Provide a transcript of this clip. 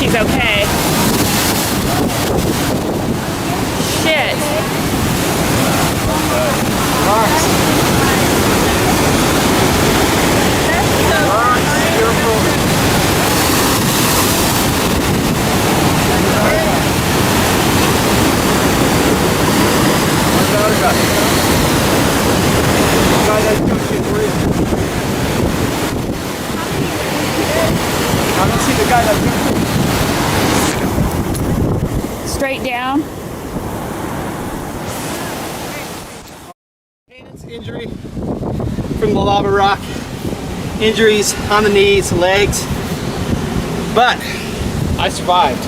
he's okay. Shit. I don't see the guy that's Straight down. hands injury from the lava rock. Injuries on the knees, legs, but I survived.